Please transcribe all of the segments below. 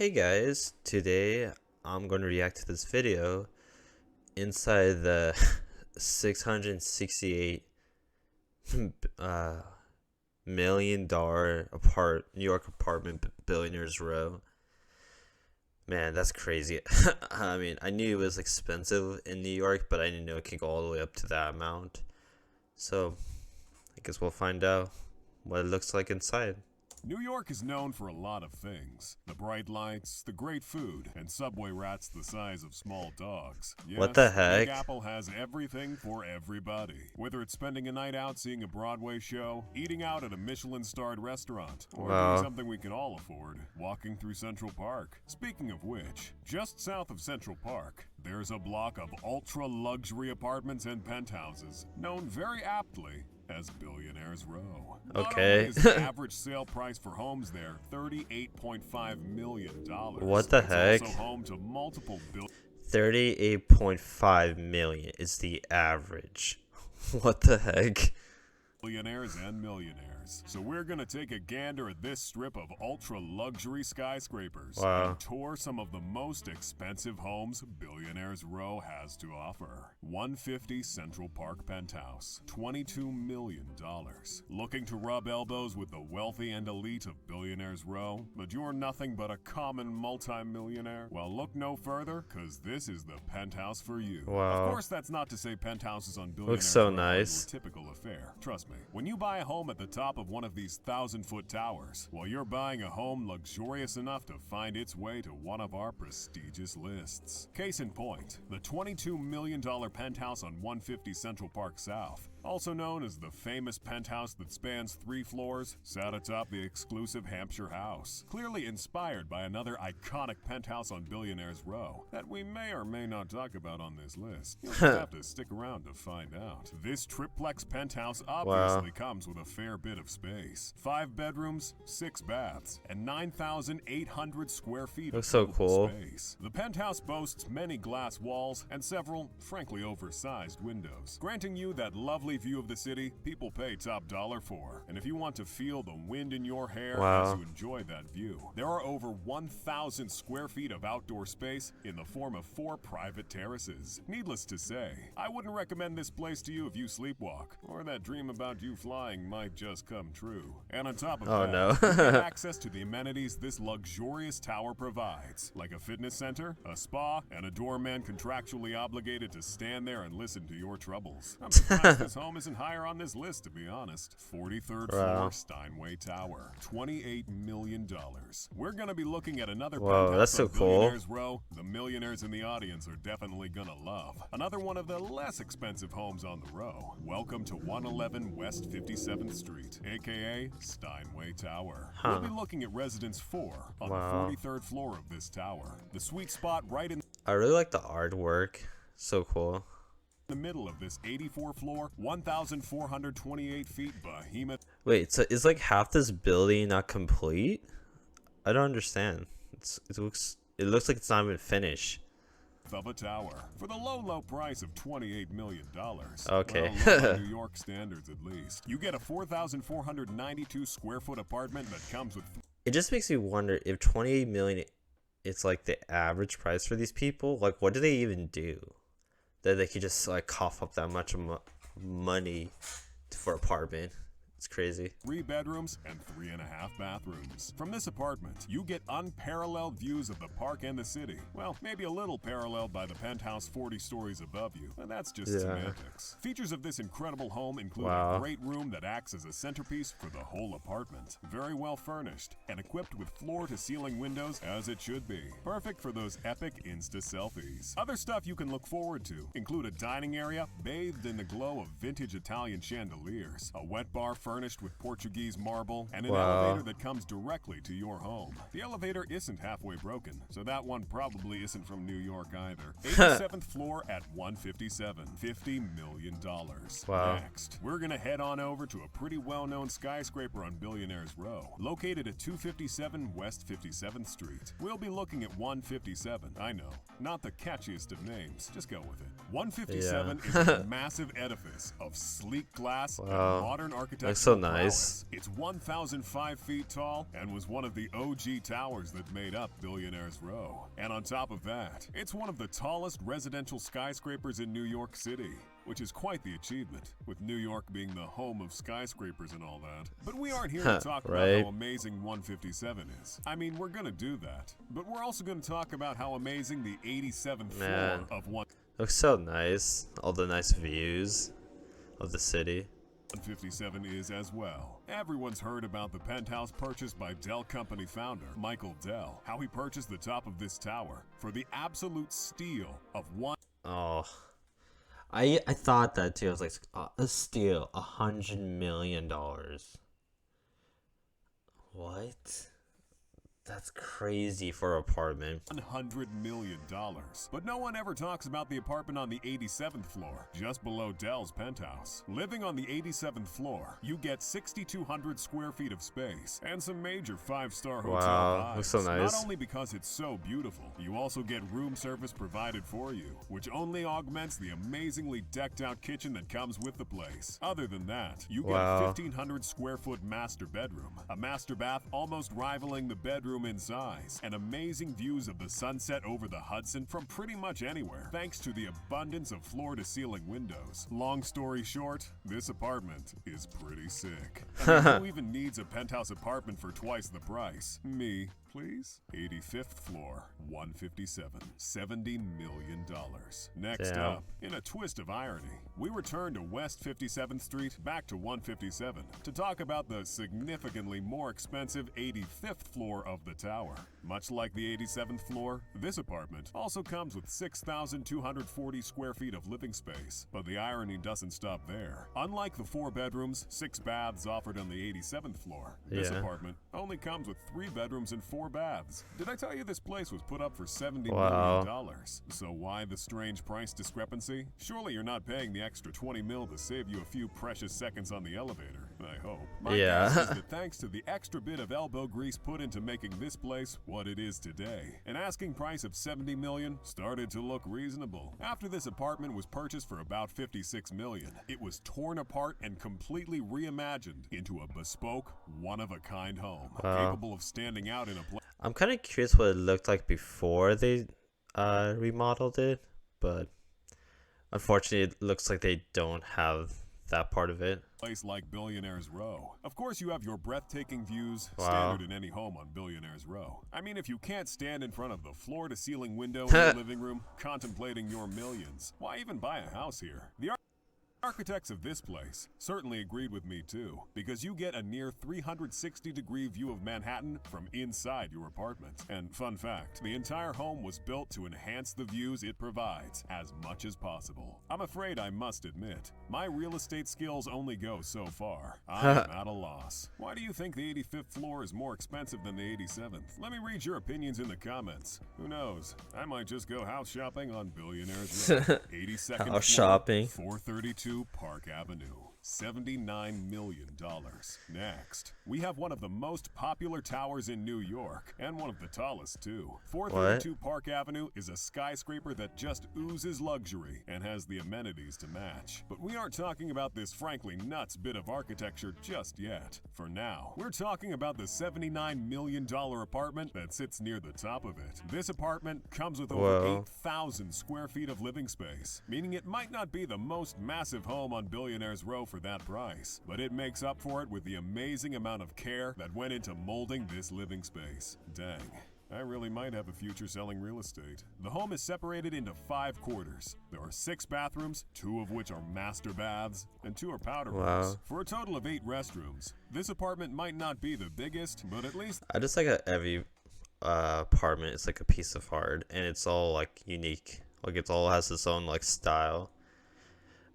Hey guys, today I'm going to react to this video inside the 668 $1 million New York apartment billionaires row. Man, that's crazy. I mean, I knew it was expensive in New York, but I didn't know it could go all the way up to that amount. So, I guess we'll find out what it looks like inside. New York is known for a lot of things. The bright lights, the great food, and subway rats the size of small dogs. Yes, What the heck? Big Apple has everything for everybody. Whether it's spending a night out seeing a Broadway show, eating out at a Michelin-starred restaurant, or doing something we can all afford, walking through Central Park. Speaking of which, just south of Central Park, there's a block of ultra-luxury apartments and penthouses, known very aptly as Billionaire's Row. Okay. Not only is the average sale price for homes there $38.5 million. What the heck? It's also home to multiple 38.5 million is the average. What the heck? billionaires and millionaires. So we're gonna take a gander at this strip of ultra-luxury skyscrapers and tour some of the most expensive homes Billionaire's Row has to offer. 150 Central Park penthouse, $22 million. Looking to rub elbows with the wealthy and elite of Billionaire's Row, but you're nothing but a common multi-millionaire? Well, look no further, cause this is the penthouse for you. Wow. Of course, that's not to say penthouses on Billionaire's Looks so Row nice. are a typical affair. Trust me, when you buy a home at the top of one of these 1,000-foot towers, well, you're buying a home luxurious enough to find its way to one of our prestigious lists. Case in point, the $22 million penthouse on 150 Central Park South, also known as the famous penthouse that spans 3 floors, sat atop the exclusive Hampshire house, clearly inspired by another iconic penthouse on Billionaire's Row that we may or may not talk about on this list. You'll just have to stick around to find out. This triplex penthouse obviously comes with a fair bit of space. 5 bedrooms, 6 baths, and 9,800 square feet Looks of so cool. space. The penthouse boasts many glass walls and several, frankly oversized windows, granting you that lovely view of the city people pay top dollar for. And if you want to feel the wind in your hair as you enjoy that view, there are over 1,000 square feet of outdoor space in the form of 4 private terraces. Needless to say, I wouldn't recommend this place to you if you sleepwalk, or that dream about you flying might just come true. And on top of that, you get access to the amenities this luxurious tower provides, like a fitness center, a spa, and a doorman contractually obligated to stand there and listen to your troubles. I'm surprised this home isn't higher on this list, to be honest. 43rd floor Steinway Tower, $28 million. We're gonna be looking at another penthouse that's so on cool. Billionaire's Row the millionaires in the audience are definitely gonna love. Another one of the less expensive homes on the row. Welcome to 111 West 57th Street, aka Steinway Tower. We'll be looking at Residence 4 on the 43rd floor of this tower. The sweet spot right in I really like the artwork. So cool. the middle of this 84 floor, 1,428 feet behemoth. Wait, so is like half this building not complete? I don't understand. It looks like it's not even finished. Of a tower for the low price of $28 million. Okay. Well, by New York standards at least. You get a 4,492 square foot apartment that comes with. It just makes me wonder if 28 million it's like the average price for these people. Like, what do they even do that they could just like cough up that much money for apartment? It's crazy. 3 bedrooms and 3.5 bathrooms. From this apartment, you get unparalleled views of the park and the city. Well, maybe a little paralleled by the penthouse 40 stories above you, but that's just semantics. Features of this incredible home include a great room that acts as a centerpiece for the whole apartment. Very well furnished and equipped with floor-to-ceiling windows as it should be. Perfect for those epic Insta selfies. Other stuff you can look forward to include a dining area bathed in the glow of vintage Italian chandeliers, a wet bar furnished with Portuguese marble, and an elevator that comes directly to your home. The elevator isn't halfway broken, so that one probably isn't from New York either. 87th floor at 157, $50 million. Next, we're gonna head on over to a pretty well-known skyscraper on Billionaire's Row, located at 257 West 57th Street. We'll be looking at 157. I know, not the catchiest of names. Just go with it. 157 is a massive edifice of sleek glass and modern architecture Looks so nice. It's 1,005 feet tall and was one of the OG towers that made up Billionaire's Row. And on top of that, it's one of the tallest residential skyscrapers in New York City, which is quite the achievement, with New York being the home of skyscrapers and all that. But we aren't here to talk right? about how amazing 157 is. I mean, we're gonna do that, but we're also gonna talk about how amazing the 87th floor of Looks so nice. All the nice views of the city. 157 is as well. Everyone's heard about the penthouse purchased by Dell Company founder Michael Dell, how he purchased the top of this tower for the absolute steal of one. Oh, I thought that too. I was like, a steal, $100 million. What? That's crazy for an apartment. $100 million. But no one ever talks about the apartment on the 87th floor, just below Dell's penthouse. Living on the 87th floor, you get 6,200 square feet of space and some major 5-star hotel vibes. Looks so nice. Not only because it's so beautiful, you also get room service provided for you, which only augments the amazingly decked out kitchen that comes with the place. Other than that, you get a 1,500 square foot master bedroom, a master bath almost rivaling the bedroom in size, and amazing views of the sunset over the Hudson from pretty much anywhere, thanks to the abundance of floor-to-ceiling windows. Long story short, this apartment is pretty sick. I mean, who even needs a penthouse apartment for twice the price? Me, please. 85th floor, 157, $70 million. Next up, in a twist of irony, we return to West 57th Street back to 157 to talk about the significantly more expensive 85th floor of the tower. Much like the 87th floor, this apartment also comes with 6,240 square feet of living space. But the irony doesn't stop there. Unlike the 4 bedrooms, 6 baths offered on the 87th floor, this apartment only comes with 3 bedrooms and 4 baths. Did I tell you this place was put up for $70 million? So why the strange price discrepancy? Surely you're not paying the extra 20 mil to save you a few precious seconds on the elevator, I hope. My guess is that thanks to the extra bit of elbow grease put into making this place what it is today, an asking price of $70 million started to look reasonable. After this apartment was purchased for about $56 million, it was torn apart and completely reimagined into a bespoke, one-of-a-kind home, capable of standing out in a place. I'm kind of curious what it looked like before they remodeled it, but unfortunately it looks like they don't have that part of it. Place like Billionaire's Row. Of course, you have your breathtaking views, standard in any home on Billionaire's Row. I mean, if you can't stand in front of the floor-to-ceiling window in your living room, contemplating your millions, why even buy a house here? The architects of this place certainly agreed with me too, because you get a near 360-degree view of Manhattan from inside your apartment. And fun fact, the entire home was built to enhance the views it provides as much as possible. I'm afraid I must admit, my real estate skills only go so far. I'm at a loss. Why do you think the 85th floor is more expensive than the 87th? Let me read your opinions in the comments. Who knows? I might just go house shopping on Billionaire's Row. 82nd floor, shopping. 432 Park Avenue. $79 million. Next, we have one of the most popular towers in New York, and one of the tallest too. 432 Park Avenue is a skyscraper that just oozes luxury and has the amenities to match. But we aren't talking about this frankly nuts bit of architecture just yet. For now, we're talking about the $79 million apartment that sits near the top of it. This apartment comes with over 8,000 square feet of living space, meaning it might not be the most massive home on Billionaire's Row for that price, but it makes up for it with the amazing amount of care that went into molding this living space. Dang. I really might have a future selling real estate. The home is separated into 5 quarters. There are 6 bathrooms, 2 of which are master baths, and 2 are powder rooms. For a total of 8 restrooms. This apartment might not be the biggest, but at least I just like every apartment. It's like a piece of art, and it's all like unique. Like it's all has its own like style.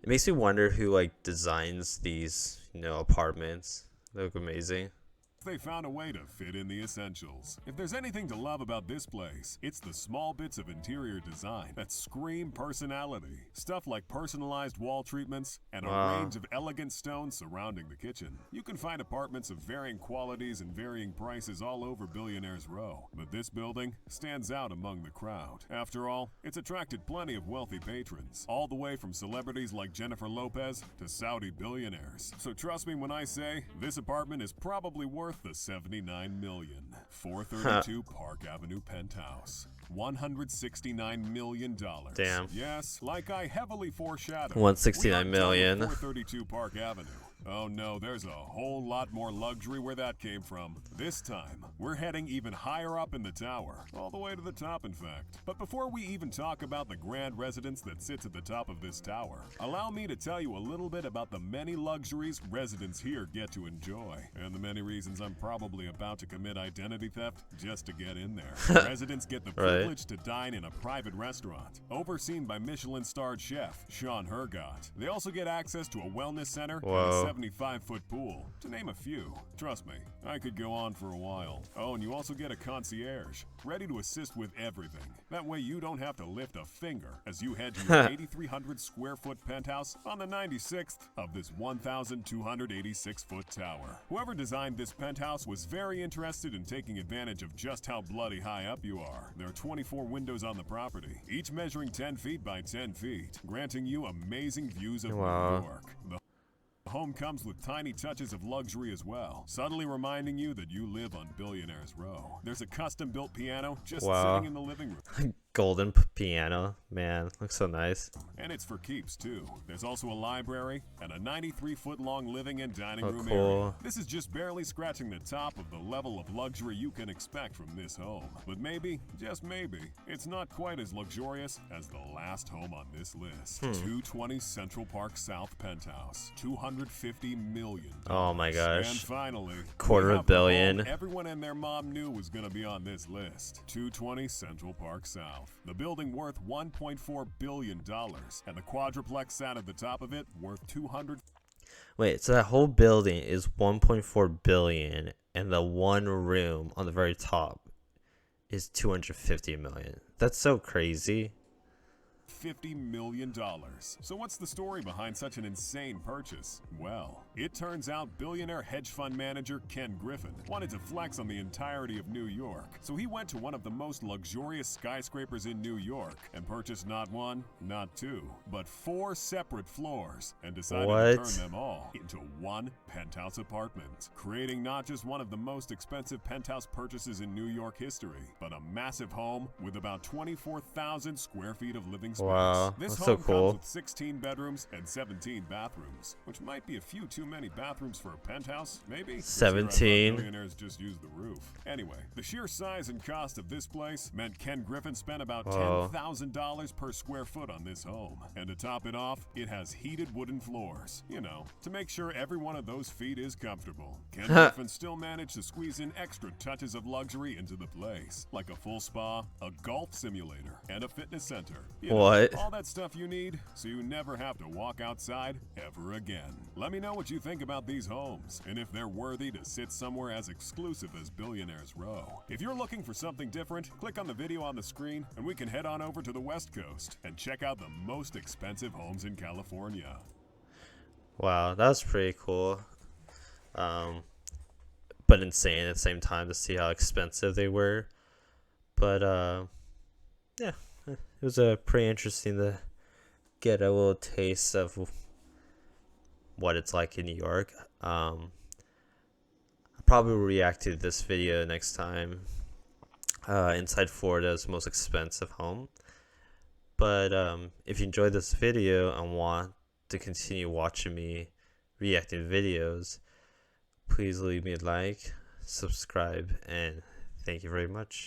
It makes me wonder who like designs these, apartments. They look amazing. they found a way to fit in the essentials. If there's anything to love about this place, it's the small bits of interior design that scream personality. Stuff like personalized wall treatments and a range of elegant stones surrounding the kitchen. You can find apartments of varying qualities and varying prices all over Billionaire's Row, but this building stands out among the crowd. After all, it's attracted plenty of wealthy patrons, all the way from celebrities like Jennifer Lopez to Saudi billionaires. So trust me when I say this apartment is probably worth the $79 million. 432 Park Avenue penthouse. $169 million. Damn. Yes, like I heavily foreshadowed. 169 million. 432 Park Avenue. Oh no, there's a whole lot more luxury where that came from. This time, we're heading even higher up in the tower. All the way to the top, in fact. But before we even talk about the grand residence that sits at the top of this tower, allow me to tell you a little bit about the many luxuries residents here get to enjoy. And the many reasons I'm probably about to commit identity theft just to get in there. Residents get the privilege to dine in a private restaurant, overseen by Michelin-starred chef Sean Hergott. They also get access to a wellness center and a 75-foot pool, to name a few. Trust me, I could go on for a while. Oh, and you also get a concierge, ready to assist with everything. That way you don't have to lift a finger as you head to your 8,300 square foot penthouse on the 96th of this 1,286-foot tower. Whoever designed this penthouse was very interested in taking advantage of just how bloody high up you are. There are 24 windows on the property, each measuring 10 feet by 10 feet, granting you amazing views of New York. The home comes with tiny touches of luxury as well, subtly reminding you that you live on Billionaire's Row. There's a custom-built piano just sitting in the living room. Golden piano, man, looks so nice. And it's for keeps too. There's also a library and a 93-foot-long living and dining room area. This is just barely scratching the top of the level of luxury you can expect from this home. But maybe, just maybe, it's not quite as luxurious as the last home on this list. 220 Central Park South penthouse, $250 million. Oh my gosh. And finally, $250 million. Everyone and their mom knew was going to be on this list. 220 Central Park South. The building worth $1.4 billion, and the quadruplex sat at the top of it worth $200. Wait, so that whole building is 1.4 billion, and the one room on the very top is 250 million. That's so crazy. $50 million. So what's the story behind such an insane purchase? Well, it turns out billionaire hedge fund manager Ken Griffin wanted to flex on the entirety of New York. So he went to one of the most luxurious skyscrapers in New York and purchased not one, not two, but 4 separate floors and decided to turn them all into one penthouse apartment, creating not just one of the most expensive penthouse purchases in New York history, but a massive home with about 24,000 square feet of living space. Wow, this that's home so cool. comes with 16 bedrooms and 17 bathrooms, which might be a few too many bathrooms for a penthouse, maybe? 17. Billionaires just use the roof. Anyway, the sheer size and cost of this place meant Ken Griffin spent about $10,000 per square foot on this home. And to top it off, it has heated wooden floors, you know, to make sure every one of those feet is comfortable. Ken Griffin still managed to squeeze in extra touches of luxury into the place, like a full spa, a golf simulator, and a fitness center. You know, all that stuff you need, so you never have to walk outside ever again. Let me know what you think about these homes, and if they're worthy to sit somewhere as exclusive as Billionaire's Row. If you're looking for something different, click on the video on the screen, and we can head on over to the West Coast and check out the most expensive homes in California. Wow, that was pretty cool. But insane at the same time to see how expensive they were. But yeah, it was pretty interesting to get a little taste of what it's like in New York. I'll probably react to this video next time. Inside Florida's most expensive home. But if you enjoyed this video and want to continue watching me reacting videos, please leave me a like, subscribe, and thank you very much.